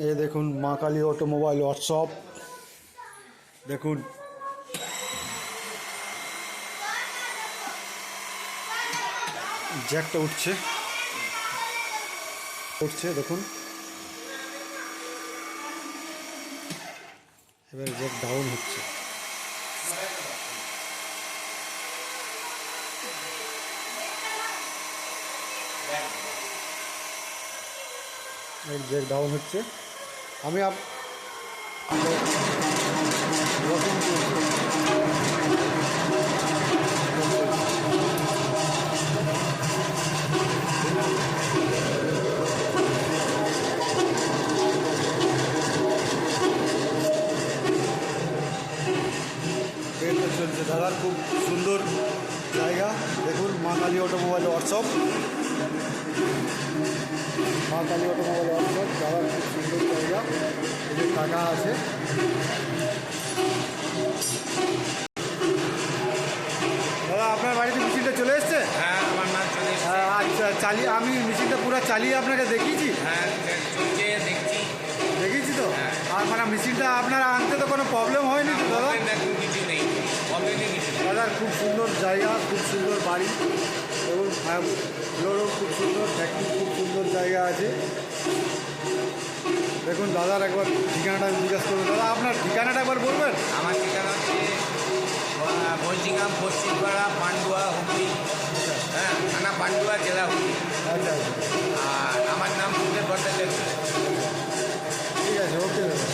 ये देखুন মা Kali automobile workshop. দেখুন জ্যাকটা উঠছে দেখুন, এবারে জ্যাক ডাউন হচ্ছে। জ্যাক ডাউন হচ্ছে। আমি চলছে দাদার খুব সুন্দর জায়গা। দেখুন মা কালী অটোমোবাইল ওয়ার্কশপ, মা কালী অটোমোবাইল ওয়ার্কশপ দাদার খুব সুন্দর জায়গা। এদের টাকা আছে। দাদা আপনার বাড়িতে মেশিনটা চলে এসছে? হ্যাঁ, আমার নাম চলে এসেছে। আচ্ছা, চালিয়ে আমি মেশিনটা পুরো চালিয়ে আপনাকে দেখিয়েছি। হ্যাঁ, চলছে দেখিয়েছি তো। হ্যাঁ। আর মানে মেশিনটা আপনার আনতে তো কোনো প্রবলেম হয়নি তো দাদা? কিছু নেই, প্রবলেমই কিছু নেই। দাদার খুব সুন্দর জায়গা, খুব সুন্দর বাড়ি এবং ফ্লোরও খুব সুন্দর, ফ্যাক্টরি খুব সুন্দর জায়গা আছে। দেখুন দাদার একবার ঠিকানাটা জিজ্ঞাসা করুন। দাদা আপনার ঠিকানাটা একবার বলবেন? আমার ঠিকানা হচ্ছে বলছিলাম পশ্চিমপাড়া, পান্ডুয়া, হুগলি। হ্যাঁ, থানা পান্ডুয়া, জেলা হুগলি। আচ্ছা আর আমার নাম সুন্দর ভট্টাচার্য। ঠিক আছে, ওকে দাদা।